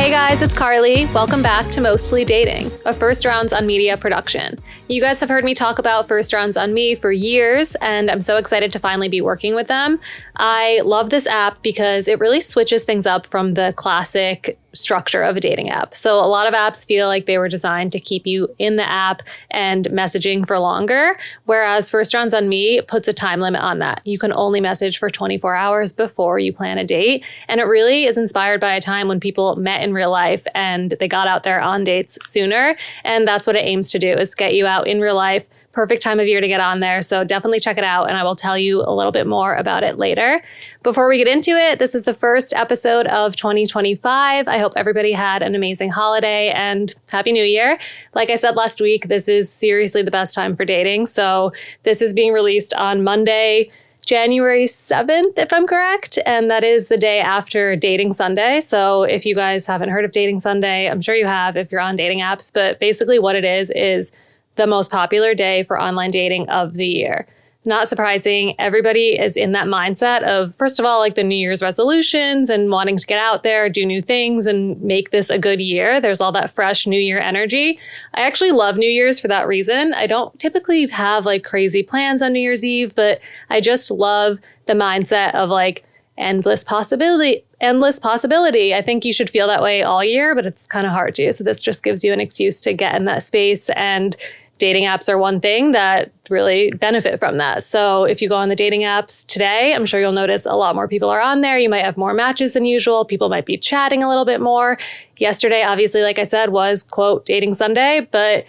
Hey guys, it's Carly. Welcome back to Mostly Dating, a First Rounds on Media production. You guys have heard me talk about First Rounds on Me for years, and I'm so excited to finally be working with them. I love this app because it really switches things up from the classic structure of a dating app. So a lot of apps feel like they were designed to keep you in the app and messaging for longer, whereas First Rounds on Me puts a time limit on that. You can only message for 24 hours before you plan a date, and it really is inspired by a time when people met in real life and they got out there on dates sooner, and that's what it aims to do, is get you out in real life. Perfect time of year to get on there. So definitely check it out, and I will tell you a little bit more about it later. Before we get into it, this is the first episode of 2025. I hope everybody had an amazing holiday and Happy New Year. Like I said last week, this is seriously the best time for dating. So this is being released on Monday, January 7th, if I'm correct. And that is the day after Dating Sunday. So if you guys haven't heard of Dating Sunday, I'm sure you have if you're on dating apps. But basically what it is the most popular day for online dating of the year. Not surprising, everybody is in that mindset of, first of all, like the New Year's resolutions and wanting to get out there, do new things, and make this a good year. There's all that fresh New Year energy. I actually love New Year's for that reason. I don't typically have like crazy plans on New Year's Eve, but I just love the mindset of like endless possibility. I think you should feel that way all year, but it's kind of hard to. So this just gives you an excuse to get in that space, and dating apps are one thing that really benefit from that. So if you go on the dating apps today, I'm sure you'll notice a lot more people are on there. You might have more matches than usual. People might be chatting a little bit more. Yesterday, obviously, like I said, was, quote, Dating Sunday, but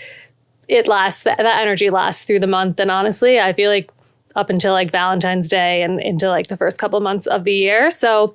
it lasts, that energy lasts through the month. And honestly, I feel like up until like Valentine's Day and into like the first couple months of the year. So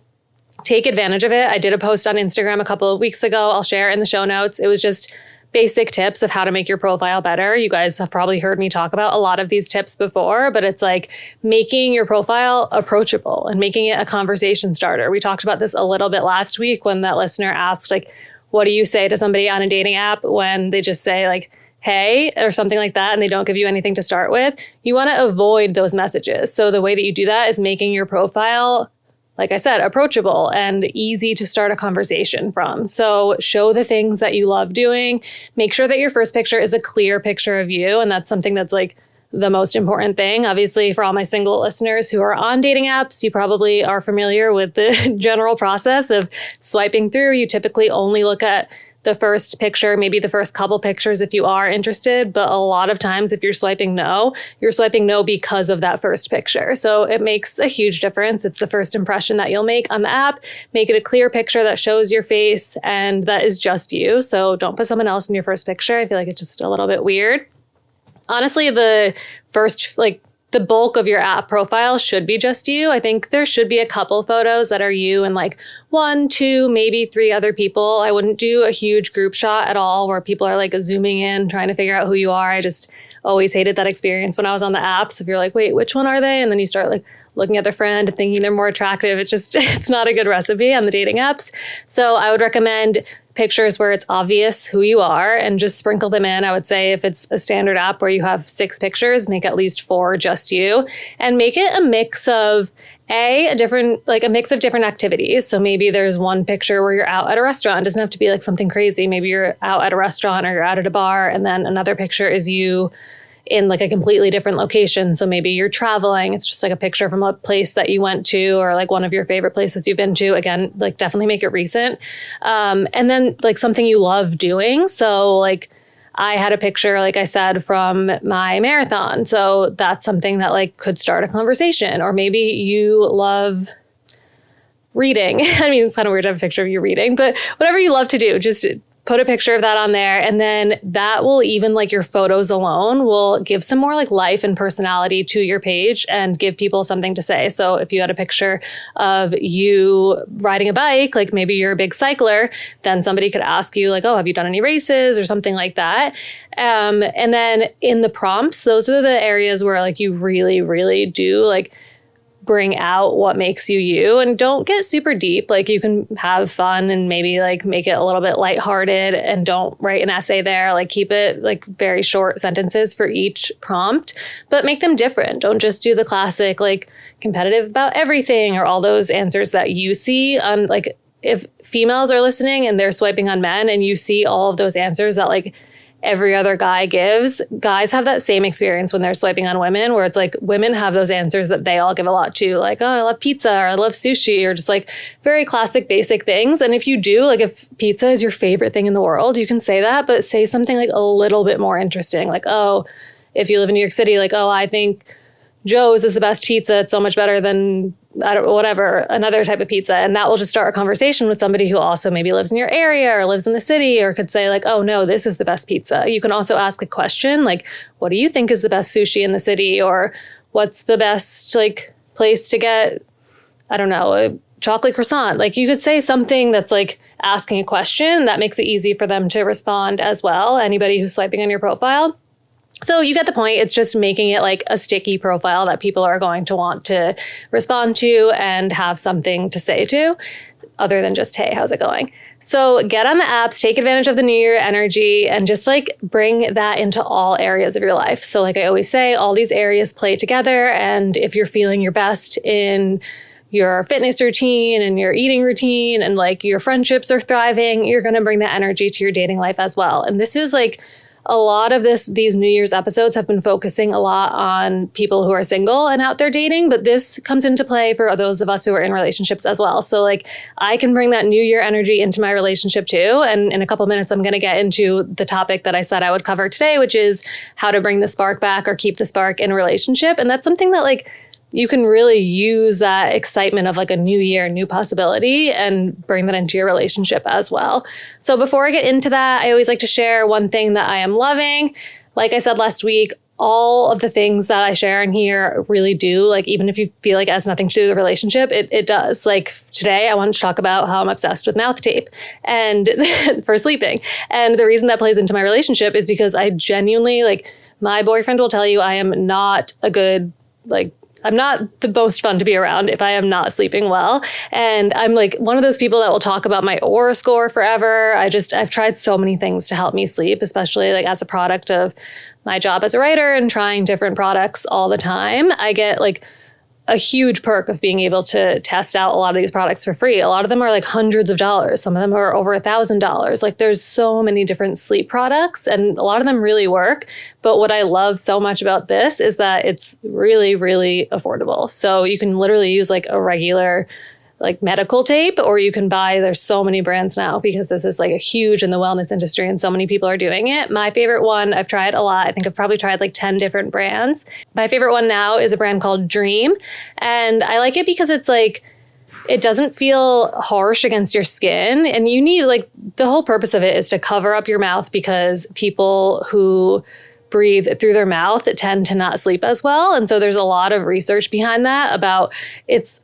take advantage of it. I did a post on Instagram a couple of weeks ago. I'll share it in the show notes. It was just basic tips of how to make your profile better. You guys have probably heard me talk about a lot of these tips before, but it's like making your profile approachable and making it a conversation starter. We talked about this a little bit last week when that listener asked, like, what do you say to somebody on a dating app when they just say like, hey, or something like that, and they don't give you anything to start with? You want to avoid those messages. So the way that you do that is making your profile, like I said, approachable and easy to start a conversation from. So show the things that you love doing. Make sure that your first picture is a clear picture of you. And that's something that's like the most important thing. Obviously, for all my single listeners who are on dating apps, you probably are familiar with the general process of swiping through. You typically only look at the first picture, maybe the first couple pictures if you are interested. But a lot of times if you're swiping no because of that first picture. So it makes a huge difference. It's the first impression that you'll make on the app. Make it a clear picture that shows your face and that is just you. So don't put someone else in your first picture. I feel like it's just a little bit weird. Honestly, the bulk of your app profile should be just you. I think there should be a couple photos that are you and like 1, 2, maybe 3 other people. I wouldn't do a huge group shot at all where people are like zooming in, trying to figure out who you are. I just always hated that experience when I was on the apps. If you're like, wait, which one are they? And then you start like looking at their friend and thinking they're more attractive. It's not a good recipe on the dating apps. So I would recommend pictures where it's obvious who you are and just sprinkle them in. I would say if it's a standard app where you have 6 pictures, make at least 4 just you, and make it a mix of a mix of different activities. So maybe there's one picture where you're out at a restaurant. It doesn't have to be like something crazy. Maybe you're out at a restaurant or you're out at a bar, and then another picture is you in like a completely different location. So maybe you're traveling. It's just like a picture from a place that you went to or like one of your favorite places you've been to. Again, like definitely make it recent. And then like something you love doing. So like I had a picture, like I said, from my marathon. So that's something that like could start a conversation. Or maybe you love reading. I mean, it's kind of weird to have a picture of you reading, but whatever you love to do, just put a picture of that on there. And then that will, even like your photos alone, will give some more like life and personality to your page and give people something to say. So if you had a picture of you riding a bike, like maybe you're a big cycler, then somebody could ask you like, oh, have you done any races or something like that? And then in the prompts, those are the areas where like you really, really do like bring out what makes you you, and don't get super deep. Like you can have fun and maybe like make it a little bit lighthearted, and don't write an essay there. Like keep it like very short sentences for each prompt, but make them different. Don't just do the classic like competitive about everything or all those answers that you see on like if females are listening and they're swiping on men and you see all of those answers that like every other guy gives, guys have that same experience when they're swiping on women, where it's like women have those answers that they all give a lot to, like, oh, I love pizza, or I love sushi, or just like very classic basic things. And if you do, like if pizza is your favorite thing in the world, you can say that, but say something like a little bit more interesting. Like, oh, if you live in New York City, like, oh, I think Joe's is the best pizza. It's so much better than whatever, another type of pizza. And that will just start a conversation with somebody who also maybe lives in your area or lives in the city, or could say like, oh no, this is the best pizza. You can also ask a question like, what do you think is the best sushi in the city? Or what's the best like place to get, I don't know, a chocolate croissant? Like you could say something that's like asking a question that makes it easy for them to respond as well. Anybody who's swiping on your profile. So you get the point. It's just making it like a sticky profile that people are going to want to respond to and have something to say to, other than just, hey, how's it going? So get on the apps, take advantage of the New Year energy, and just like bring that into all areas of your life. So like I always say, all these areas play together. And if you're feeling your best in your fitness routine and your eating routine and like your friendships are thriving, you're going to bring that energy to your dating life as well. And this is like, a lot of these New Year's episodes have been focusing a lot on people who are single and out there dating, but this comes into play for those of us who are in relationships as well. So like I can bring that New Year energy into my relationship too. And in a couple minutes, I'm going to get into the topic that I said I would cover today, which is how to bring the spark back or keep the spark in a relationship. And that's something that like you can really use that excitement of like a new year, new possibility, and bring that into your relationship as well. So before I get into that, I always like to share one thing that I am loving. Like I said last week, all of the things that I share in here really do, like even if you feel like it has nothing to do with the relationship, it does. Like today, I wanted to talk about how I'm obsessed with mouth tape and for sleeping. And the reason that plays into my relationship is because I genuinely, like my boyfriend will tell you I am not a good, like, I'm not the most fun to be around if I am not sleeping well. And I'm like one of those people that will talk about my Aura score forever. I've tried so many things to help me sleep, especially like as a product of my job as a writer and trying different products all the time. I get like a huge perk of being able to test out a lot of these products for free. A lot of them are like hundreds of dollars. Some of them are over $1,000. Like there's so many different sleep products and a lot of them really work. But what I love so much about this is that it's really, really affordable. So you can literally use like a regular like medical tape, or you can buy, there's so many brands now because this is like a huge in the wellness industry and so many people are doing it. My favorite one, I've tried a lot. I think I've probably tried like 10 different brands. My favorite one now is a brand called Dream. And I like it because it's like, it doesn't feel harsh against your skin. And you need like, the whole purpose of it is to cover up your mouth because people who breathe through their mouth tend to not sleep as well. And so there's a lot of research behind that about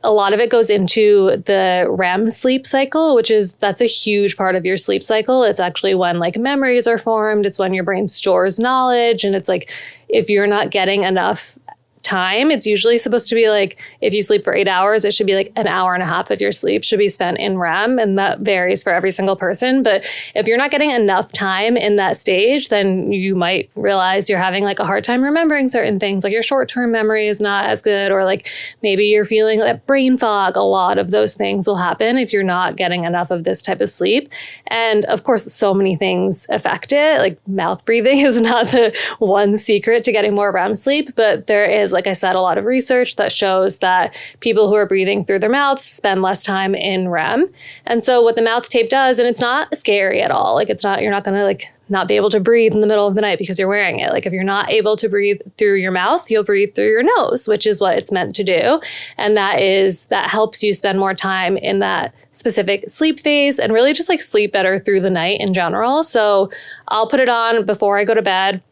a lot of it goes into the REM sleep cycle, that's a huge part of your sleep cycle. It's actually when like memories are formed. It's when your brain stores knowledge. And it's like, if you're not getting enough time, it's usually supposed to be like, if you sleep for 8 hours, it should be like an hour and a half of your sleep should be spent in REM. And that varies for every single person. But if you're not getting enough time in that stage, then you might realize you're having like a hard time remembering certain things. Like your short-term memory is not as good, or like maybe you're feeling like brain fog. A lot of those things will happen if you're not getting enough of this type of sleep. And of course, so many things affect it. Like mouth breathing is not the one secret to getting more REM sleep, but there is, like I said, a lot of research that shows that people who are breathing through their mouths spend less time in REM. And so what the mouth tape does, and it's not scary at all. Like you're not going to like not be able to breathe in the middle of the night because you're wearing it. Like if you're not able to breathe through your mouth, you'll breathe through your nose, which is what it's meant to do. And that helps you spend more time in that specific sleep phase and really just like sleep better through the night in general. So I'll put it on before I go to bed.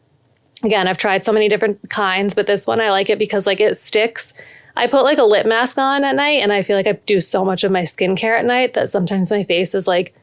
Again, I've tried so many different kinds, but this one I like it because like it sticks. I put like a lip mask on at night and I feel like I do so much of my skincare at night that sometimes my face is like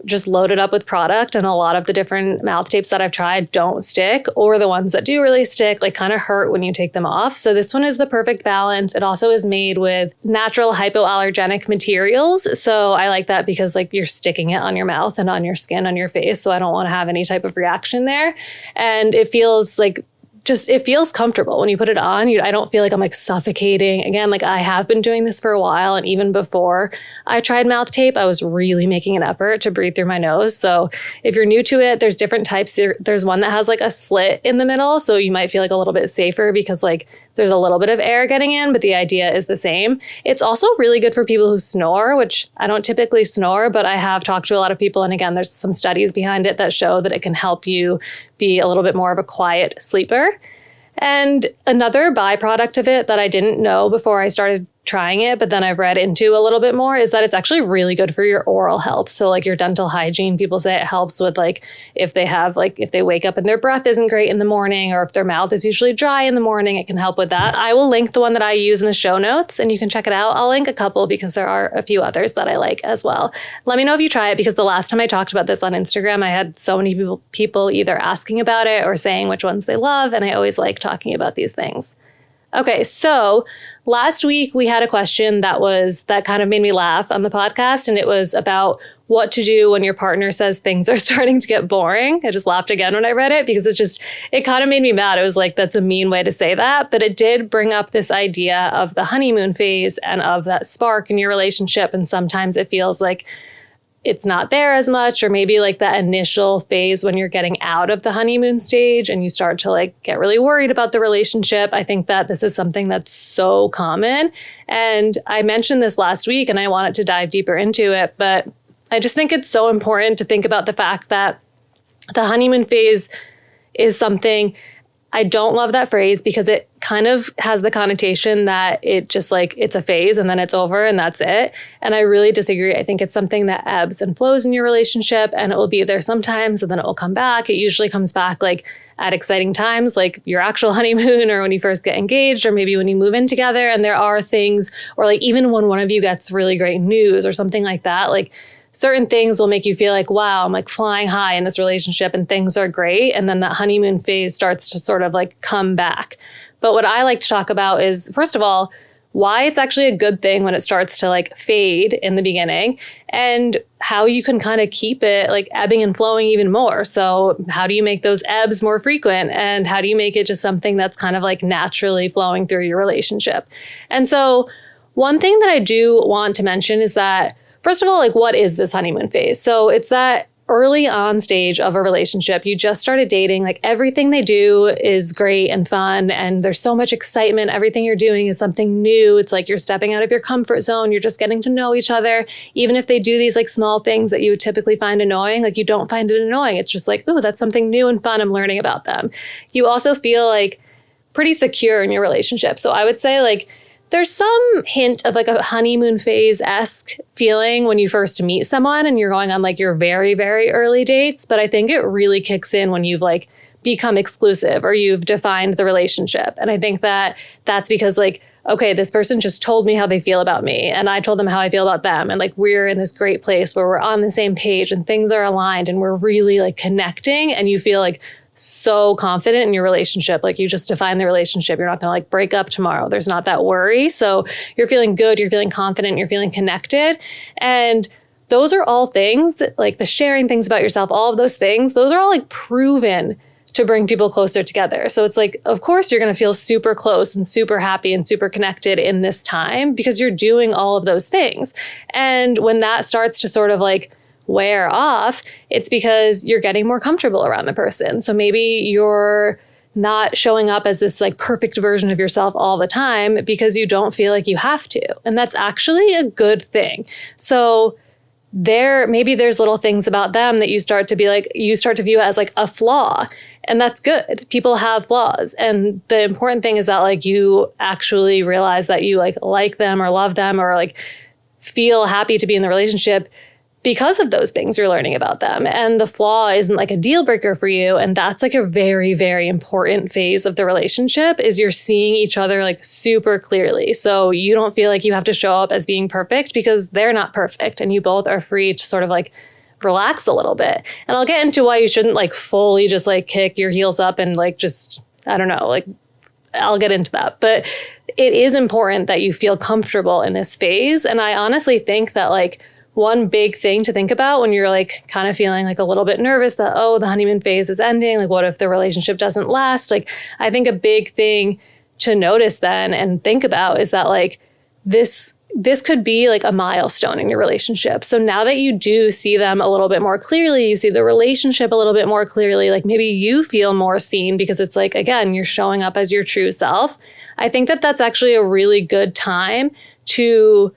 just loaded up with product, and a lot of the different mouth tapes that I've tried don't stick, or the ones that do really stick like kind of hurt when you take them off. So this one is the perfect balance. It also is made with natural hypoallergenic materials. So I like that because like you're sticking it on your mouth and on your skin, on your face. So I don't want to have any type of reaction there. And it feels like just, it feels comfortable when you put it on. I don't feel like I'm like suffocating. Again, like I have been doing this for a while. And even before I tried mouth tape, I was really making an effort to breathe through my nose. So if you're new to it, there's different types. There's one that has like a slit in the middle. So you might feel like a little bit safer because like there's a little bit of air getting in, but the idea is the same. It's also really good for people who snore, which I don't typically snore, but I have talked to a lot of people. And again, there's some studies behind it that show that it can help you be a little bit more of a quiet sleeper. And another byproduct of it that I didn't know before I started trying it, but then I've read into a little bit more, is that it's actually really good for your oral health. So like your dental hygiene, people say it helps with like if they wake up and their breath isn't great in the morning, or if their mouth is usually dry in the morning, it can help with that. I will link the one that I use in the show notes and you can check it out. I'll link a couple because there are a few others that I like as well. Let me know if you try it, because the last time I talked about this on Instagram, I had so many people either asking about it or saying which ones they love. And I always like talking about these things. Okay, so last week we had a question that kind of made me laugh on the podcast, and it was about what to do when your partner says things are starting to get boring. I just laughed again when I read it because it kind of made me mad. It was like, that's a mean way to say that, but it did bring up this idea of the honeymoon phase and of that spark in your relationship, and sometimes it feels like it's not there as much, or maybe like that initial phase when you're getting out of the honeymoon stage and you start to like get really worried about the relationship. I think that this is something that's so common. And I mentioned this last week and I wanted to dive deeper into it, but I just think it's so important to think about the fact that the honeymoon phase is something. I don't love that phrase because it kind of has the connotation that it just like, it's a phase and then it's over and that's it. And I really disagree. I think it's something that ebbs and flows in your relationship, and it will be there sometimes and then it will come back. It usually comes back like at exciting times, like your actual honeymoon, or when you first get engaged, or maybe when you move in together. And there are things, or like even when one of you gets really great news or something like that, like certain things will make you feel like, wow, I'm like flying high in this relationship and things are great. And then that honeymoon phase starts to sort of like come back. But what I like to talk about is, first of all, why it's actually a good thing when it starts to like fade in the beginning, and how you can kind of keep it like ebbing and flowing even more. So how do you make those ebbs more frequent? And how do you make it just something that's kind of like naturally flowing through your relationship? And so one thing that I do want to mention is that, first of all, like, what is this honeymoon phase? So it's that early on stage of a relationship. You just started dating, like everything they do is great and fun, and there's so much excitement. Everything you're doing is something new. It's like you're stepping out of your comfort zone. You're just getting to know each other. Even if they do these like small things that you would typically find annoying, like you don't find it annoying. It's just like, ooh, that's something new and fun. I'm learning about them. You also feel like pretty secure in your relationship. So I would say like, there's some hint of like a honeymoon phase-esque feeling when you first meet someone and you're going on like your very, very early dates. But I think it really kicks in when you've like become exclusive or you've defined the relationship. And I think that that's because like, okay, this person just told me how they feel about me and I told them how I feel about them. And like, we're in this great place where we're on the same page and things are aligned and we're really like connecting, and you feel like so confident in your relationship. Like you just define the relationship. You're not going to like break up tomorrow. There's not that worry. So you're feeling good. You're feeling confident. You're feeling connected. And those are all things that, like the sharing things about yourself, all of those things, those are all like proven to bring people closer together. So it's like, of course, you're going to feel super close and super happy and super connected in this time because you're doing all of those things. And when that starts to sort of like wear off, it's because you're getting more comfortable around the person. So maybe you're not showing up as this like perfect version of yourself all the time because you don't feel like you have to. And that's actually a good thing. So maybe there's little things about them that you start to view as like a flaw. And that's good. People have flaws. And the important thing is that like you actually realize that you like them or love them or like feel happy to be in the relationship because of those things you're learning about them. And the flaw isn't like a deal breaker for you. And that's like a very, very important phase of the relationship, is you're seeing each other like super clearly. So you don't feel like you have to show up as being perfect because they're not perfect. And you both are free to sort of like relax a little bit. And I'll get into why you shouldn't like fully just like kick your heels up and like just, I don't know, like I'll get into that. But it is important that you feel comfortable in this phase. And I honestly think that like, one big thing to think about when you're like kind of feeling like a little bit nervous that, oh, the honeymoon phase is ending. Like, what if the relationship doesn't last? Like, I think a big thing to notice then and think about is that like this could be like a milestone in your relationship. So now that you do see them a little bit more clearly, you see the relationship a little bit more clearly, like maybe you feel more seen because it's like, again, you're showing up as your true self. I think that that's actually a really good time to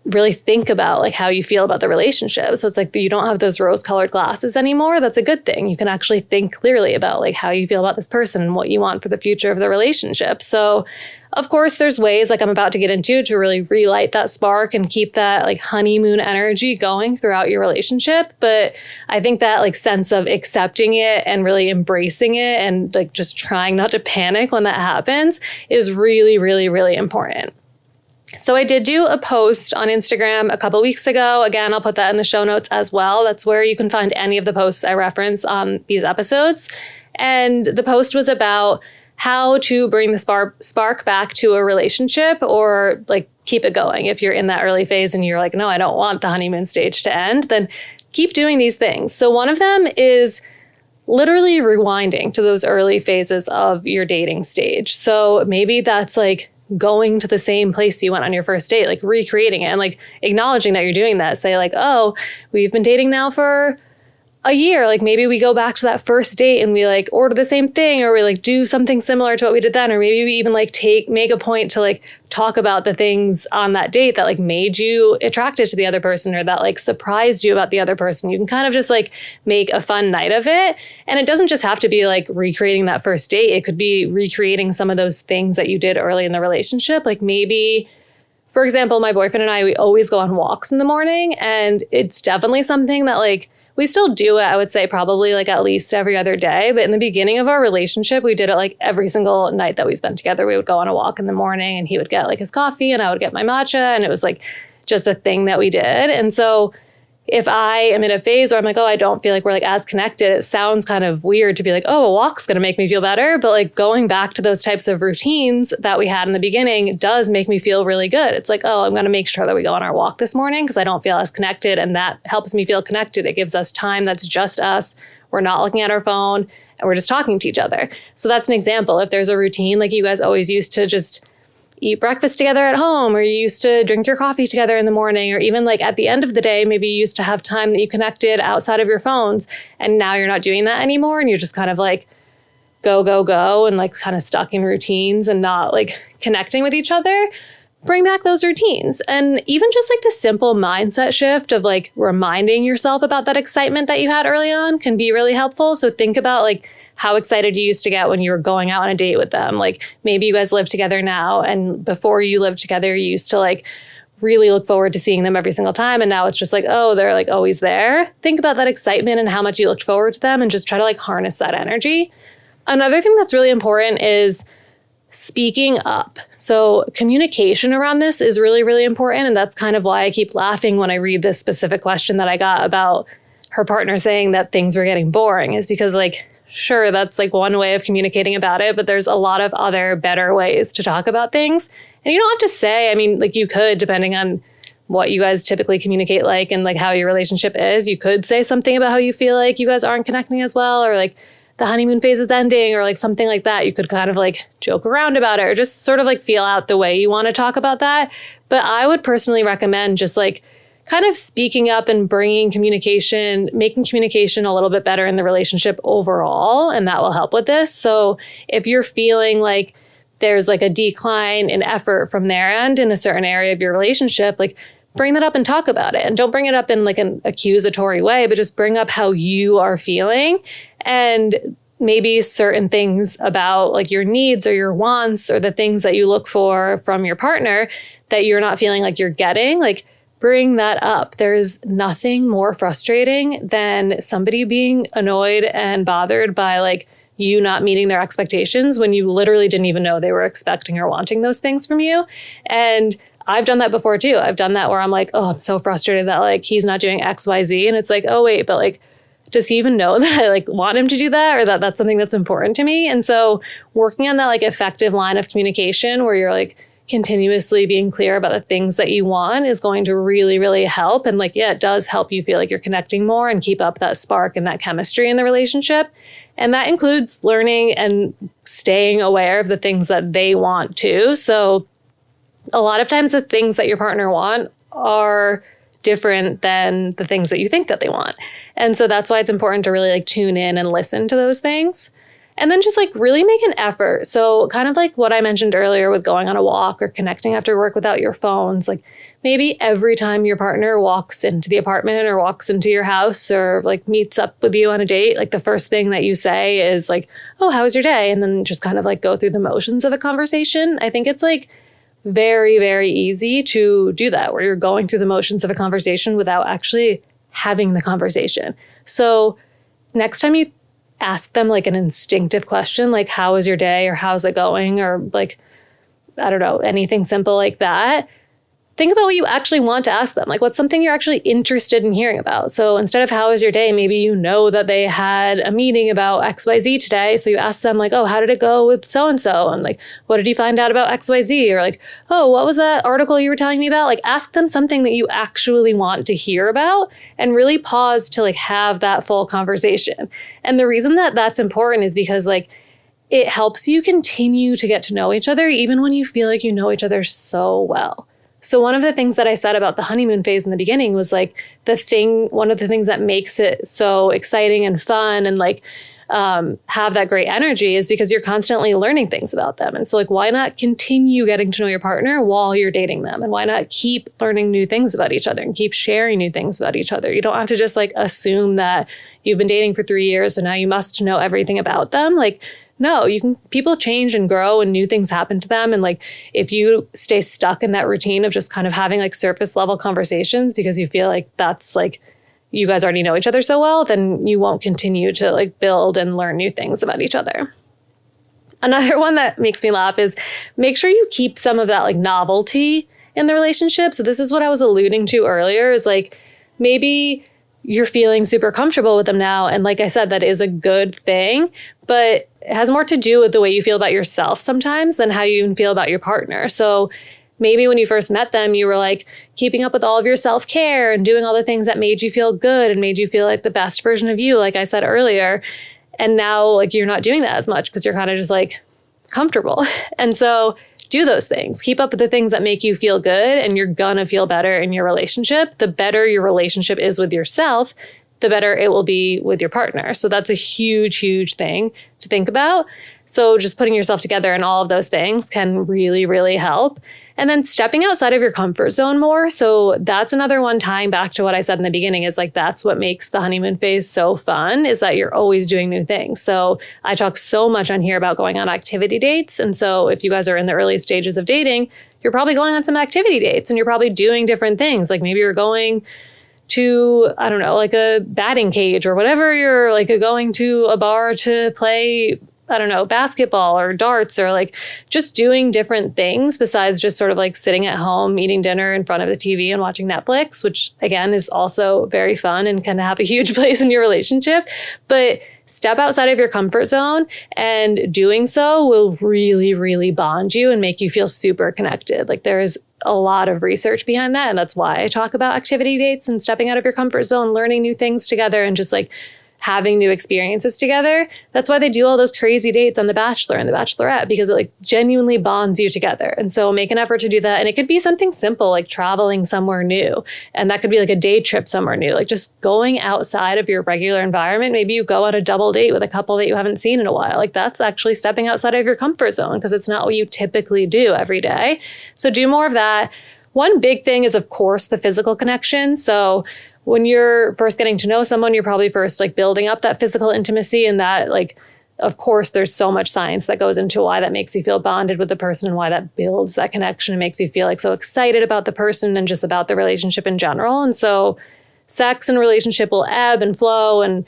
really think about like how you feel about the relationship. So it's like you don't have those rose-colored glasses anymore. That's a good thing. You can actually think clearly about like how you feel about this person and what you want for the future of the relationship. So of course, there's ways like I'm about to get into to really relight that spark and keep that like honeymoon energy going throughout your relationship. But I think that like sense of accepting it and really embracing it and like just trying not to panic when that happens is really, really, really important. So I did do a post on Instagram a couple weeks ago. Again, I'll put that in the show notes as well. That's where you can find any of the posts I reference on these episodes. And the post was about how to bring the spark back to a relationship or like keep it going. If you're in that early phase and you're like, no, I don't want the honeymoon stage to end, then keep doing these things. So one of them is literally rewinding to those early phases of your dating stage. So maybe that's like going to the same place you went on your first date, like recreating it and like acknowledging that you're doing that. Say like, oh, we've been dating now for a year. Like maybe we go back to that first date and we like order the same thing or we like do something similar to what we did then. Or maybe we even like make a point to like talk about the things on that date that like made you attracted to the other person or that like surprised you about the other person. You can kind of just like make a fun night of it. And it doesn't just have to be like recreating that first date. It could be recreating some of those things that you did early in the relationship. Like maybe, for example, my boyfriend and I, we always go on walks in the morning, and it's definitely something that like we still do it, I would say probably like at least every other day. But in the beginning of our relationship, we did it like every single night that we spent together. We would go on a walk in the morning and he would get like his coffee and I would get my matcha. And it was like just a thing that we did. And so if I am in a phase where I'm like, oh, I don't feel like we're like as connected, it sounds kind of weird to be like, oh, a walk's going to make me feel better. But like going back to those types of routines that we had in the beginning does make me feel really good. It's like, oh, I'm going to make sure that we go on our walk this morning because I don't feel as connected. And that helps me feel connected. It gives us time that's just us. We're not looking at our phone and we're just talking to each other. So that's an example. If there's a routine, like you guys always used to just eat breakfast together at home, or you used to drink your coffee together in the morning, or even like at the end of the day, maybe you used to have time that you connected outside of your phones. And now you're not doing that anymore. And you're just kind of like go, and like kind of stuck in routines and not like connecting with each other. Bring back those routines. And even just like the simple mindset shift of like reminding yourself about that excitement that you had early on can be really helpful. So think about like how excited you used to get when you were going out on a date with them. Like maybe you guys live together now, and before you lived together, you used to like really look forward to seeing them every single time. And now it's just like, oh, they're like always there. Think about that excitement and how much you looked forward to them and just try to like harness that energy. Another thing that's really important is speaking up. So communication around this is really, really important. And that's kind of why I keep laughing when I read this specific question that I got about her partner saying that things were getting boring, is because like, sure, that's like one way of communicating about it, but there's a lot of other better ways to talk about things. And you don't have to say, I mean, like you could, depending on what you guys typically communicate like and like how your relationship is, you could say something about how you feel like you guys aren't connecting as well, or like the honeymoon phase is ending, or like something like that. You could kind of like joke around about it or just sort of like feel out the way you want to talk about that. But I would personally recommend just like kind of speaking up and bringing communication, making communication a little bit better in the relationship overall. And that will help with this. So if you're feeling like there's like a decline in effort from their end in a certain area of your relationship, like bring that up and talk about it. And don't bring it up in like an accusatory way, but just bring up how you are feeling and maybe certain things about like your needs or your wants or the things that you look for from your partner that you're not feeling like you're getting. Like bring that up. There's nothing more frustrating than somebody being annoyed and bothered by like you not meeting their expectations when you literally didn't even know they were expecting or wanting those things from you. And I've done that before too. I've done that where I'm like, oh, I'm so frustrated that like he's not doing X, Y, Z. And it's like, oh, wait, but like, does he even know that I like want him to do that, or that that's something that's important to me? And so working on that like effective line of communication where you're like continuously being clear about the things that you want is going to really, really help. And like, yeah, it does help you feel like you're connecting more and keep up that spark and that chemistry in the relationship. And that includes learning and staying aware of the things that they want too. So a lot of times the things that your partner want are different than the things that you think that they want. And so that's why it's important to really like tune in and listen to those things. And then just like really make an effort. So kind of like what I mentioned earlier with going on a walk or connecting after work without your phones, like maybe every time your partner walks into the apartment or walks into your house or like meets up with you on a date, like the first thing that you say is like, oh, how was your day? And then just kind of like go through the motions of a conversation. I think it's like very, very easy to do that where you're going through the motions of a conversation without actually having the conversation. So next time you ask them like an instinctive question, like how was your day or how's it going? Or like, I don't know, anything simple like that. Think about what you actually want to ask them. Like what's something you're actually interested in hearing about? So instead of how was your day, maybe you know that they had a meeting about XYZ today. So you ask them like, oh, how did it go with so-and-so? And like, what did you find out about XYZ? Or like, oh, what was that article you were telling me about? Like ask them something that you actually want to hear about and really pause to like have that full conversation. And the reason that that's important is because like it helps you continue to get to know each other even when you feel like you know each other so well. So one of the things that I said about the honeymoon phase in the beginning was like one of the things that makes it so exciting and fun and like have that great energy is because you're constantly learning things about them. And so like, why not continue getting to know your partner while you're dating them? And why not keep learning new things about each other and keep sharing new things about each other? You don't have to just like assume that you've been dating for 3 years, so now you must know everything about them. Like, no, people change and grow and new things happen to them. And like, if you stay stuck in that routine of just kind of having like surface level conversations because you feel like that's like, you guys already know each other so well, then you won't continue to like build and learn new things about each other. Another one that makes me laugh is make sure you keep some of that like novelty in the relationship. So this is what I was alluding to earlier is like, maybe you're feeling super comfortable with them now. And like I said, that is a good thing, but it has more to do with the way you feel about yourself sometimes than how you even feel about your partner. So maybe when you first met them, you were like keeping up with all of your self-care and doing all the things that made you feel good and made you feel like the best version of you, like I said earlier. And now like you're not doing that as much because you're kind of just like comfortable. And so do those things. Keep up with the things that make you feel good and you're gonna feel better in your relationship. The better your relationship is with yourself, the better it will be with your partner. So that's a huge, huge thing to think about. So just putting yourself together in all of those things can really, really help. And then stepping outside of your comfort zone more. So that's another one tying back to what I said in the beginning is like, that's what makes the honeymoon phase so fun is that you're always doing new things. So I talk so much on here about going on activity dates. And so if you guys are in the early stages of dating, you're probably going on some activity dates and you're probably doing different things. Like maybe you're going to, I don't know, like a batting cage or whatever. You're like going to a bar to play, I don't know, basketball or darts or like just doing different things besides just sort of like sitting at home, eating dinner in front of the TV and watching Netflix, which again is also very fun and can have a huge place in your relationship. But step outside of your comfort zone and doing so will really, really bond you and make you feel super connected. Like there is a lot of research behind that. And that's why I talk about activity dates and stepping out of your comfort zone, learning new things together and just like having new experiences together. That's why they do all those crazy dates on The Bachelor and The Bachelorette, because it like genuinely bonds you together. And so make an effort to do that. And it could be something simple like traveling somewhere new. And that could be like a day trip somewhere new, like just going outside of your regular environment. Maybe you go on a double date with a couple that you haven't seen in a while. Like that's actually stepping outside of your comfort zone because it's not what you typically do every day. So do more of that. One big thing is, of course, the physical connection. So when you're first getting to know someone, you're probably first like building up that physical intimacy and that like, of course, there's so much science that goes into why that makes you feel bonded with the person and why that builds that connection and makes you feel like so excited about the person and just about the relationship in general. And so sex and relationship will ebb and flow. And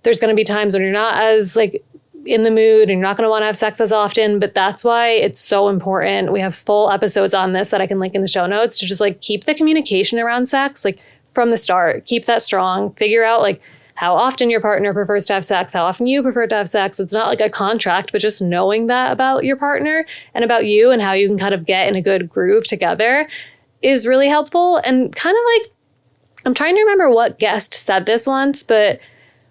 there's going to be times when you're not as like in the mood and you're not going to want to have sex as often, but that's why it's so important. We have full episodes on this that I can link in the show notes to just like keep the communication around sex, like from the start, keep that strong, figure out like how often your partner prefers to have sex, how often you prefer to have sex. It's not like a contract, but just knowing that about your partner and about you and how you can kind of get in a good groove together is really helpful. And kind of like, I'm trying to remember what guest said this once, but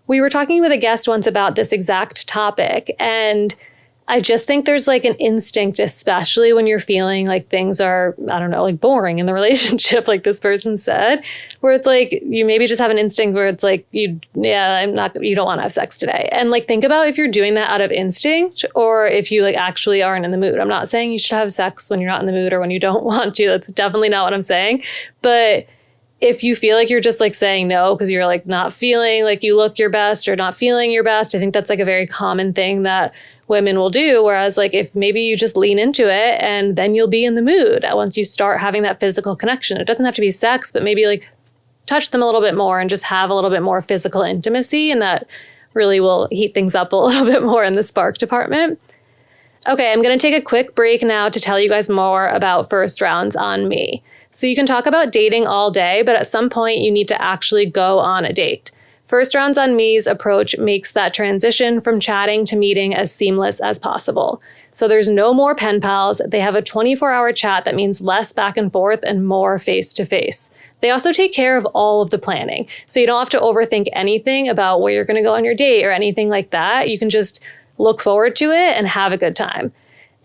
we were talking with a guest once about this exact topic. And I just think there's like an instinct, especially when you're feeling like things are, I don't know, like boring in the relationship, like this person said, where it's like, you maybe just have an instinct where it's like, you don't want to have sex today. And like, think about if you're doing that out of instinct or if you like actually aren't in the mood. I'm not saying you should have sex when you're not in the mood or when you don't want to. That's definitely not what I'm saying. But if you feel like you're just like saying no because you're like not feeling like you look your best or not feeling your best, I think that's like a very common thing that women will do. Whereas like if maybe you just lean into it and then you'll be in the mood once you start having that physical connection. It doesn't have to be sex, but maybe like touch them a little bit more and just have a little bit more physical intimacy. And that really will heat things up a little bit more in the spark department. Okay, I'm going to take a quick break now to tell you guys more about first rounds on me. So you can talk about dating all day, but at some point you need to actually go on a date. First Rounds on Me's approach makes that transition from chatting to meeting as seamless as possible. So there's no more pen pals. They have a 24-hour chat that means less back and forth and more face-to-face. They also take care of all of the planning. So you don't have to overthink anything about where you're going to go on your date or anything like that. You can just look forward to it and have a good time.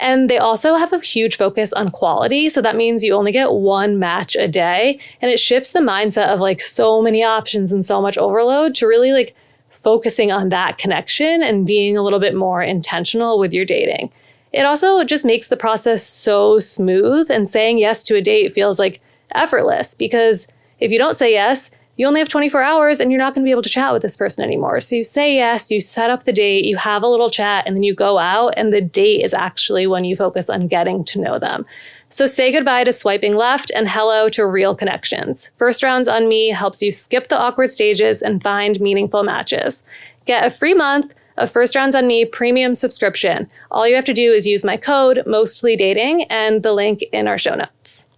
And they also have a huge focus on quality. So that means you only get one match a day. And it shifts the mindset of like so many options and so much overload to really like focusing on that connection and being a little bit more intentional with your dating. It also just makes the process so smooth, and saying yes to a date feels like effortless, because if you don't say yes, you only have 24 hours and you're not going to be able to chat with this person anymore. So you say yes, you set up the date, you have a little chat, and then you go out, and the date is actually when you focus on getting to know them. So say goodbye to swiping left and hello to real connections. First Rounds on Me helps you skip the awkward stages and find meaningful matches. Get a free month of First Rounds on Me premium subscription. All you have to do is use my code MOSTLYDATING and the link in our show notes.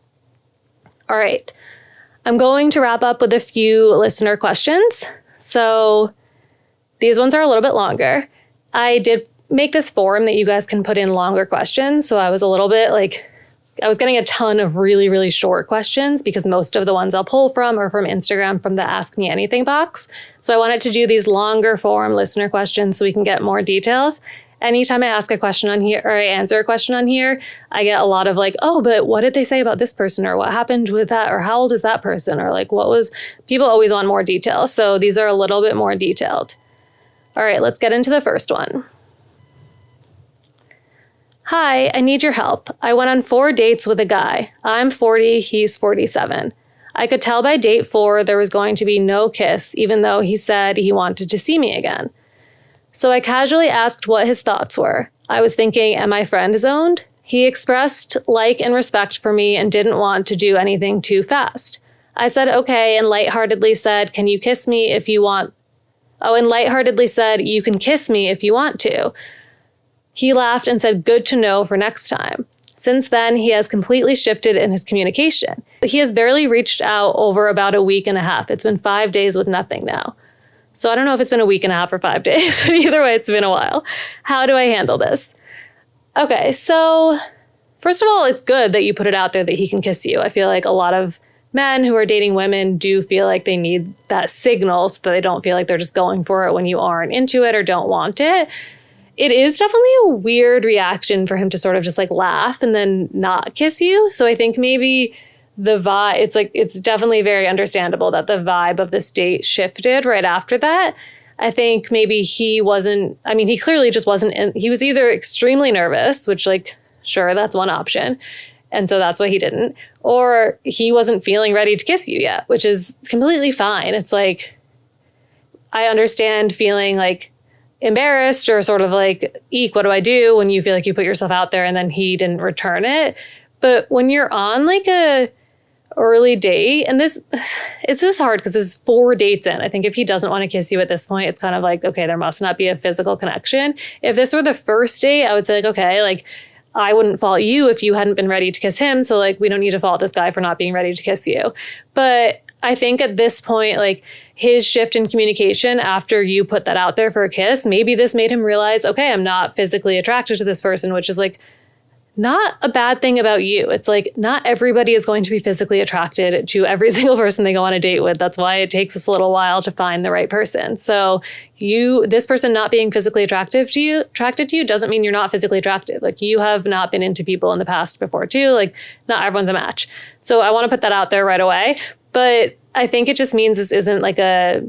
All right. I'm going to wrap up with a few listener questions. So these ones are a little bit longer. I did make this form that you guys can put in longer questions. So I was a little bit like, I was getting a ton of really, really short questions because most of the ones I'll pull from are from Instagram from the Ask Me Anything box. So I wanted to do these longer form listener questions so we can get more details. Anytime I ask a question on here or I answer a question on here, I get a lot of like, oh, but what did they say about this person, or what happened with that, or how old is that person, or like people always want more details. So these are a little bit more detailed. All right, let's get into the first one. Hi, I need your help. I went on 4 dates with a guy. I'm 40, he's 47. I could tell by date 4 there was going to be no kiss, even though he said he wanted to see me again. So I casually asked what his thoughts were. I was thinking, am I friend zoned? He expressed like and respect for me and didn't want to do anything too fast. I said okay and lightheartedly said, can you kiss me if you want? Oh, and lightheartedly said, you can kiss me if you want to. He laughed and said, good to know for next time. Since then, he has completely shifted in his communication. He has barely reached out over about a week and a half. It's been 5 days with nothing now. So I don't know if it's been a week and a half or 5 days, but either way, it's been a while. How do I handle this? Okay, so first of all, it's good that you put it out there that he can kiss you. I feel like a lot of men who are dating women do feel like they need that signal so that they don't feel like they're just going for it when you aren't into it or don't want it. It is definitely a weird reaction for him to sort of just like laugh and then not kiss you. So I think maybe the vibe, it's definitely very understandable that the vibe of this date shifted right after that. I think maybe he clearly just wasn't, he was either extremely nervous, which like, sure, that's one option. And so that's why he didn't, or he wasn't feeling ready to kiss you yet, which is completely fine. It's like, I understand feeling like embarrassed or sort of like, eek, what do I do when you feel like you put yourself out there and then he didn't return it. But when you're on like a early date, and it's this hard because it's 4 dates in. I think if he doesn't want to kiss you at this point, it's kind of like, okay, there must not be a physical connection. If this were the first date, I would say like, okay, like I wouldn't fault you if you hadn't been ready to kiss him. So like, we don't need to fault this guy for not being ready to kiss you. But I think at this point, like his shift in communication after you put that out there for a kiss, maybe this made him realize, okay, I'm not physically attracted to this person, which is like not a bad thing about you. It's like not everybody is going to be physically attracted to every single person they go on a date with. That's why it takes us a little while to find the right person. So this person not being physically attracted to you doesn't mean you're not physically attractive. Like you have not been into people in the past before too. Like not everyone's a match. So I want to put that out there right away. But I think it just means this isn't like a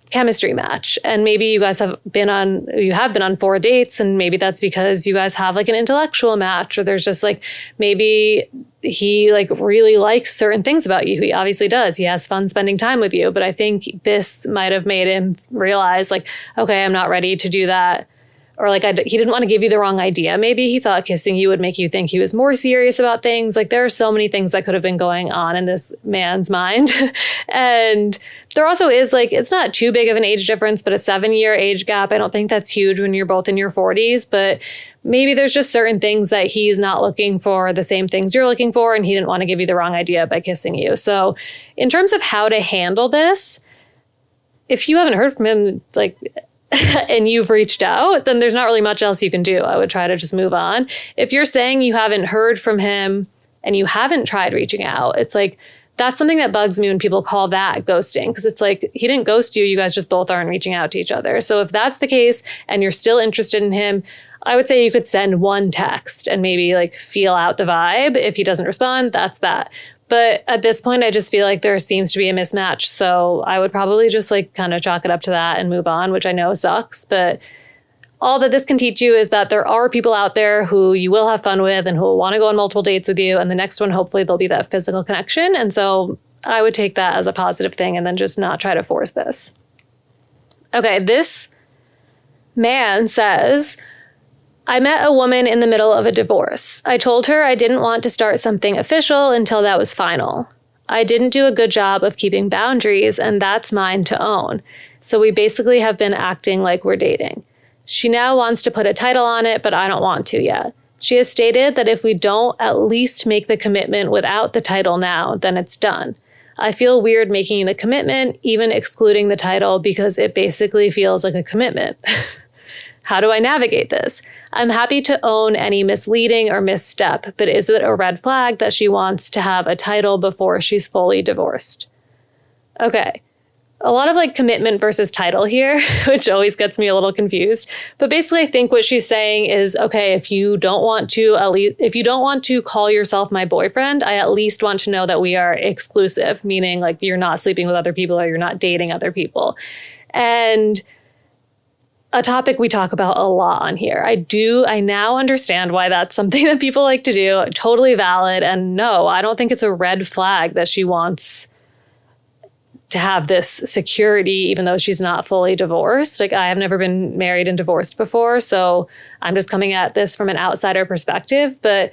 chemistry match. And maybe you guys have been on 4 dates, and maybe that's because you guys have like an intellectual match, or there's just like maybe he like really likes certain things about you. He obviously does. He has fun spending time with you. But I think this might have made him realize like, okay, I'm not ready to do that. Or like he didn't want to give you the wrong idea. Maybe he thought kissing you would make you think he was more serious about things. Like there are so many things that could have been going on in this man's mind. And there also is like, it's not too big of an age difference, but a 7-year age gap. I don't think that's huge when you're both in your 40s, but maybe there's just certain things that he's not looking for, the same things you're looking for, and he didn't want to give you the wrong idea by kissing you. So in terms of how to handle this, if you haven't heard from him, like, and you've reached out, then there's not really much else you can do. I would try to just move on. If you're saying you haven't heard from him and you haven't tried reaching out, it's like, that's something that bugs me when people call that ghosting, because it's like, he didn't ghost you. You guys just both aren't reaching out to each other. So if that's the case and you're still interested in him, I would say you could send one text and maybe like feel out the vibe. If he doesn't respond, that's that. But at this point, I just feel like there seems to be a mismatch. So I would probably just like kind of chalk it up to that and move on, which I know sucks. But all that this can teach you is that there are people out there who you will have fun with and who will want to go on multiple dates with you. And the next one, hopefully there'll be that physical connection. And so I would take that as a positive thing and then just not try to force this. Okay, this man says, I met a woman in the middle of a divorce. I told her I didn't want to start something official until that was final. I didn't do a good job of keeping boundaries, and that's mine to own. So we basically have been acting like we're dating. She now wants to put a title on it, but I don't want to yet. She has stated that if we don't at least make the commitment without the title now, then it's done. I feel weird making the commitment, even excluding the title, because it basically feels like a commitment. How do I navigate this? I'm happy to own any misleading or misstep, but is it a red flag that she wants to have a title before she's fully divorced? Okay. A lot of like commitment versus title here, which always gets me a little confused. But basically I think what she's saying is, okay, if you don't want to call yourself my boyfriend, I at least want to know that we are exclusive, meaning like you're not sleeping with other people or you're not dating other people. And a topic we talk about a lot on here. I now understand why that's something that people like to do. Totally valid. And no, I don't think it's a red flag that she wants to have this security, even though she's not fully divorced. Like I have never been married and divorced before, so I'm just coming at this from an outsider perspective. But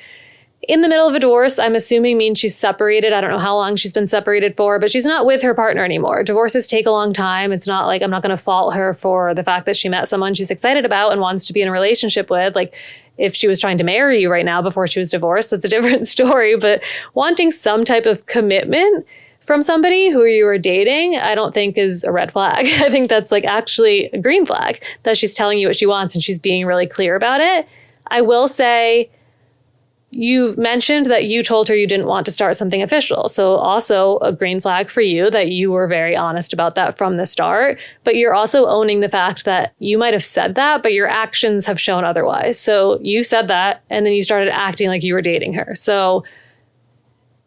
in the middle of a divorce, I'm assuming means she's separated. I don't know how long she's been separated for, but she's not with her partner anymore. Divorces take a long time. It's not like I'm not going to fault her for the fact that she met someone she's excited about and wants to be in a relationship with. Like if she was trying to marry you right now before she was divorced, that's a different story. But wanting some type of commitment from somebody who you are dating, I don't think is a red flag. I think that's like actually a green flag, that she's telling you what she wants and she's being really clear about it. I will say, you've mentioned that you told her you didn't want to start something official. So also a green flag for you that you were very honest about that from the start. But you're also owning the fact that you might have said that, but your actions have shown otherwise. So you said that, and then you started acting like you were dating her. So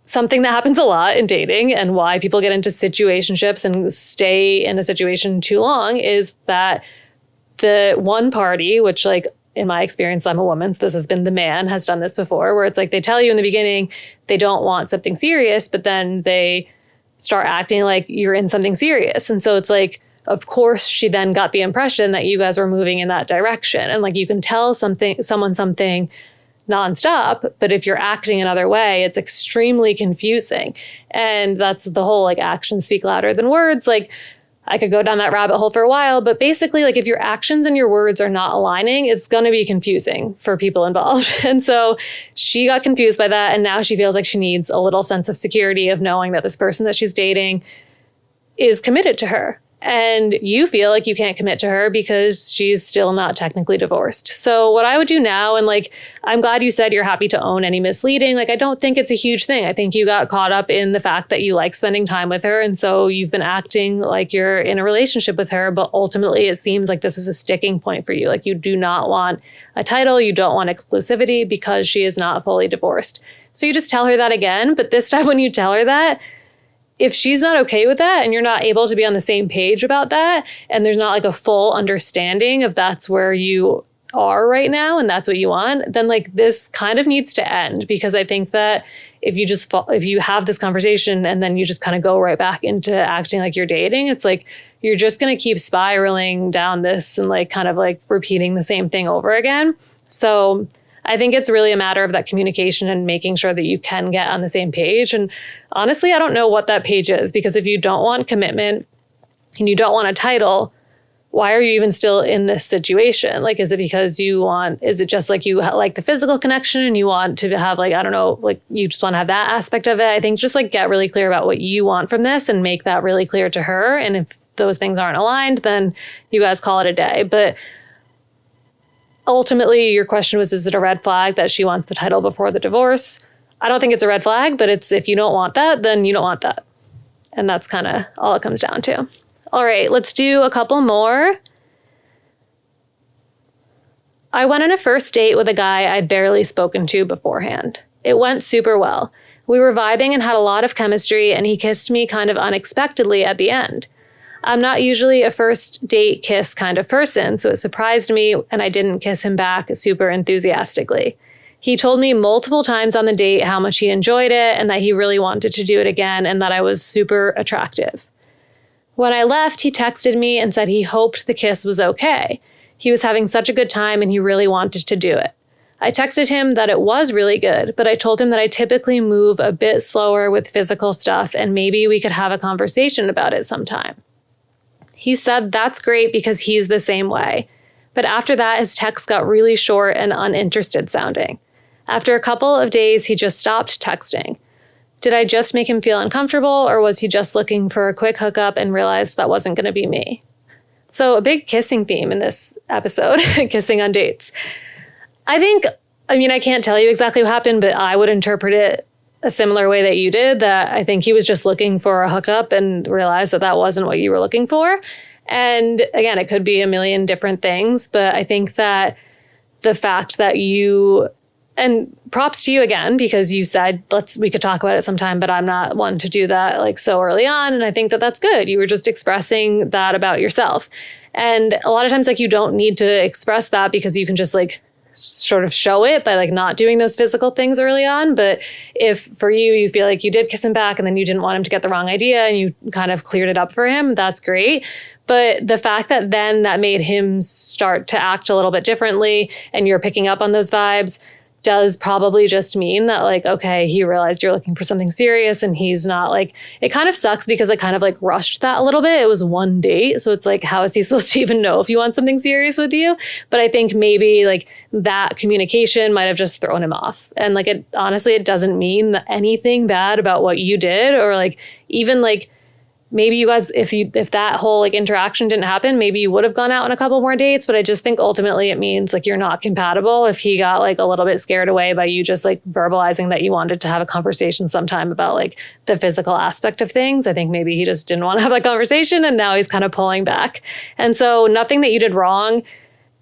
something that happens a lot in dating and why people get into situationships and stay in a situation too long is that the one party, which like, in my experience, I'm a woman, so this has been the man, has done this before, where it's like they tell you in the beginning they don't want something serious, but then they start acting like you're in something serious. And so it's like, of course, she then got the impression that you guys were moving in that direction. And like you can tell someone something nonstop, but if you're acting another way, it's extremely confusing. And that's the whole like actions speak louder than words. Like I could go down that rabbit hole for a while, but basically like if your actions and your words are not aligning, it's going to be confusing for people involved. And so she got confused by that. And now she feels like she needs a little sense of security of knowing that this person that she's dating is committed to her. And you feel like you can't commit to her because she's still not technically divorced. So what I would do now, and like, I'm glad you said you're happy to own any misleading. Like, I don't think it's a huge thing. I think you got caught up in the fact that you like spending time with her. And so you've been acting like you're in a relationship with her. But ultimately, it seems like this is a sticking point for you. Like, you do not want a title. You don't want exclusivity because she is not fully divorced. So you just tell her that again. But this time when you tell her that, if she's not okay with that and you're not able to be on the same page about that, and there's not like a full understanding of that's where you are right now and that's what you want, then like this kind of needs to end. Because I think that if you have this conversation and then you just kind of go right back into acting like you're dating, it's like you're just going to keep spiraling down this and like kind of like repeating the same thing over again. So I think it's really a matter of that communication and making sure that you can get on the same page. And honestly, I don't know what that page is, because if you don't want commitment and you don't want a title, why are you even still in this situation? Like, is it because is it just like you like the physical connection and you want to have like, I don't know, like you just want to have that aspect of it? I think just like get really clear about what you want from this and make that really clear to her. And if those things aren't aligned, then you guys call it a day. But ultimately, your question was, is it a red flag that she wants the title before the divorce? I don't think it's a red flag, but it's if you don't want that, then you don't want that. And that's kind of all it comes down to. All right, let's do a couple more. I went on a first date with a guy I'd barely spoken to beforehand. It went super well. We were vibing and had a lot of chemistry, and he kissed me kind of unexpectedly at the end. I'm not usually a first date kiss kind of person, so it surprised me and I didn't kiss him back super enthusiastically. He told me multiple times on the date how much he enjoyed it and that he really wanted to do it again and that I was super attractive. When I left, he texted me and said he hoped the kiss was okay. He was having such a good time and he really wanted to do it. I texted him that it was really good, but I told him that I typically move a bit slower with physical stuff and maybe we could have a conversation about it sometime. He said that's great because he's the same way. But after that, his text got really short and uninterested sounding. After a couple of days, he just stopped texting. Did I just make him feel uncomfortable, or was he just looking for a quick hookup and realized that wasn't going to be me? So a big kissing theme in this episode, kissing on dates. I can't tell you exactly what happened, but I would interpret it a similar way that you did, that I think he was just looking for a hookup and realized that that wasn't what you were looking for. And again, it could be a million different things, but I think that the fact that and props to you again, because you said, we could talk about it sometime, but I'm not one to do that like so early on. And I think that that's good. You were just expressing that about yourself. And a lot of times, like, you don't need to express that because you can just like sort of show it by like not doing those physical things early on. But if for you feel like you did kiss him back and then you didn't want him to get the wrong idea and you kind of cleared it up for him, that's great. But the fact that then that made him start to act a little bit differently and you're picking up on those vibes does probably just mean that like, okay, he realized you're looking for something serious and he's not like, it kind of sucks because I kind of like rushed that a little bit. It was one date. So it's like, how is he supposed to even know if you want something serious with you? But I think maybe like that communication might have just thrown him off. And like, honestly, it doesn't mean anything bad about what you did, or like, even like, maybe you guys, if that whole like interaction didn't happen, maybe you would have gone out on a couple more dates. But I just think ultimately it means like you're not compatible if he got like a little bit scared away by you just like verbalizing that you wanted to have a conversation sometime about like the physical aspect of things. I think maybe he just didn't want to have that conversation and now he's kind of pulling back. And so nothing that you did wrong.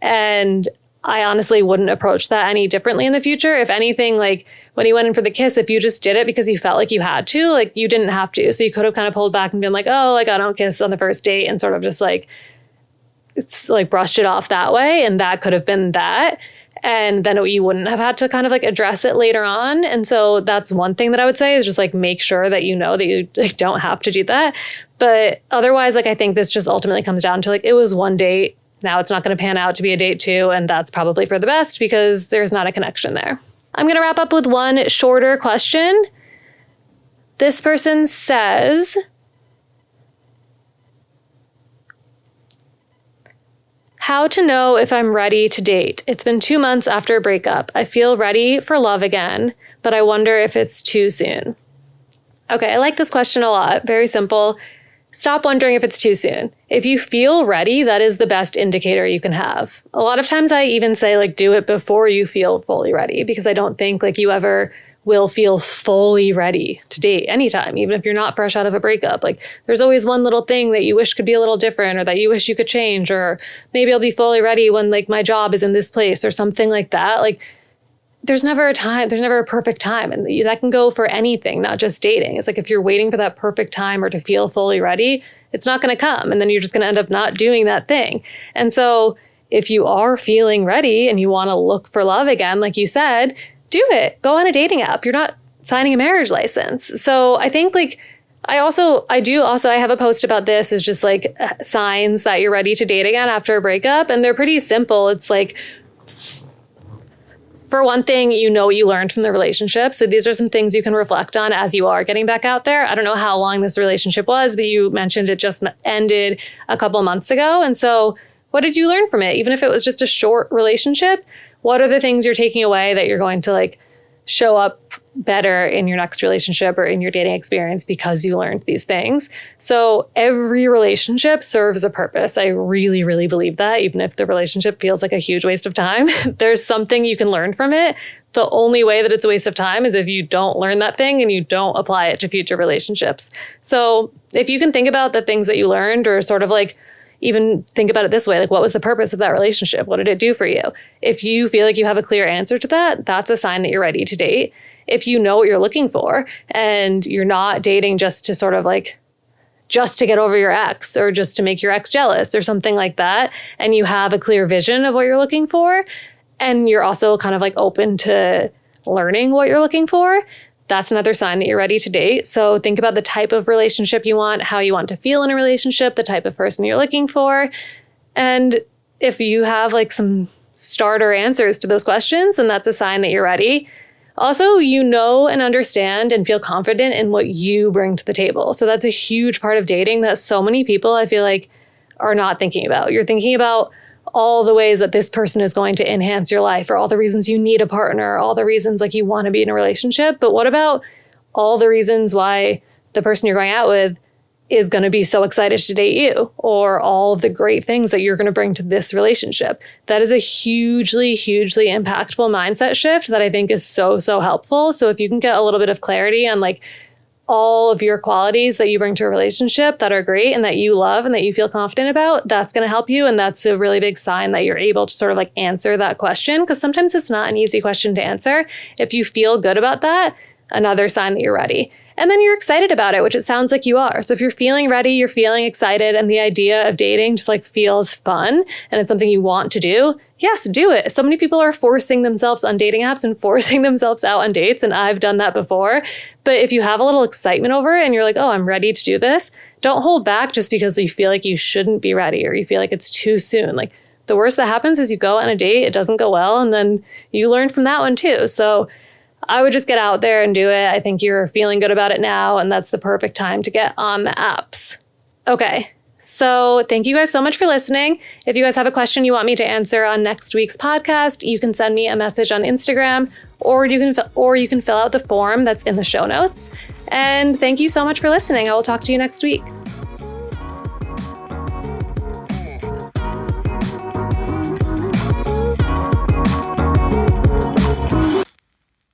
And I honestly wouldn't approach that any differently in the future. If anything, like when he went in for the kiss, if you just did it because you felt like you had to, like you didn't have to. So you could have kind of pulled back and been like, oh, like I don't kiss on the first date, and sort of just like, it's like brushed it off that way. And that could have been that. And then you wouldn't have had to kind of like address it later on. And so that's one thing that I would say is just like make sure that you know that you like don't have to do that. But otherwise, like I think this just ultimately comes down to like it was one date. Now it's not going to pan out to be a date two, and that's probably for the best because there's not a connection there. I'm going to wrap up with one shorter question. This person says, how to know if I'm ready to date? It's been 2 months after a breakup. I feel ready for love again, but I wonder if it's too soon. Okay, I like this question a lot. Very simple. Stop wondering if it's too soon. If you feel ready, that is the best indicator you can have. A lot of times I even say like, do it before you feel fully ready, because I don't think like you ever will feel fully ready to date anytime, even if you're not fresh out of a breakup. Like there's always one little thing that you wish could be a little different, or that you wish you could change, or maybe I'll be fully ready when like my job is in this place or something like that. Like there's never a time, there's never a perfect time. And that can go for anything, not just dating. It's like if you're waiting for that perfect time or to feel fully ready, it's not going to come. And then you're just going to end up not doing that thing. And so if you are feeling ready and you want to look for love again, like you said, do it. Go on a dating app. You're not signing a marriage license. So I think like, I have a post about this, is just like signs that you're ready to date again after a breakup. And they're pretty simple. It's like, for one thing, you know what you learned from the relationship. So these are some things you can reflect on as you are getting back out there. I don't know how long this relationship was, but you mentioned it just ended a couple months ago. And so what did you learn from it? Even if it was just a short relationship, what are the things you're taking away that you're going to like show up better in your next relationship or in your dating experience because you learned these things? So every relationship serves a purpose. I really, really believe that, even if the relationship feels like a huge waste of time, there's something you can learn from it. The only way that it's a waste of time is if you don't learn that thing and you don't apply it to future relationships. So if you can think about the things that you learned, or sort of like even think about it this way, like what was the purpose of that relationship? What did it do for you? If you feel like you have a clear answer to that, that's a sign that you're ready to date. If you know what you're looking for and you're not dating just to sort of like, just to get over your ex or just to make your ex jealous or something like that, and you have a clear vision of what you're looking for, and you're also kind of like open to learning what you're looking for, that's another sign that you're ready to date. So think about the type of relationship you want, how you want to feel in a relationship, the type of person you're looking for. And if you have like some starter answers to those questions, then that's a sign that you're ready. Also, you know and understand and feel confident in what you bring to the table. So that's a huge part of dating that so many people, I feel like, are not thinking about. You're thinking about all the ways that this person is going to enhance your life, or all the reasons you need a partner, all the reasons like you want to be in a relationship. But what about all the reasons why the person you're going out with is going to be so excited to date you, or all of the great things that you're going to bring to this relationship? That is a hugely, hugely impactful mindset shift that I think is so, so helpful. So if you can get a little bit of clarity on like all of your qualities that you bring to a relationship that are great and that you love and that you feel confident about, that's going to help you. And that's a really big sign that you're able to sort of like answer that question, because sometimes it's not an easy question to answer. If you feel good about that, another sign that you're ready. And then you're excited about it, which it sounds like you are. So if you're feeling ready, you're feeling excited, and the idea of dating just like feels fun and it's something you want to do, yes, do it. So many people are forcing themselves on dating apps and forcing themselves out on dates, and I've done that before. But if you have a little excitement over it and you're like, oh, I'm ready to do this, don't hold back just because you feel like you shouldn't be ready or you feel like it's too soon. Like the worst that happens is you go on a date, it doesn't go well, and then you learn from that one too. So I would just get out there and do it. I think you're feeling good about it now, and that's the perfect time to get on the apps. Okay, so thank you guys so much for listening. If you guys have a question you want me to answer on next week's podcast, you can send me a message on Instagram, or you can fill out the form that's in the show notes. And thank you so much for listening. I will talk to you next week.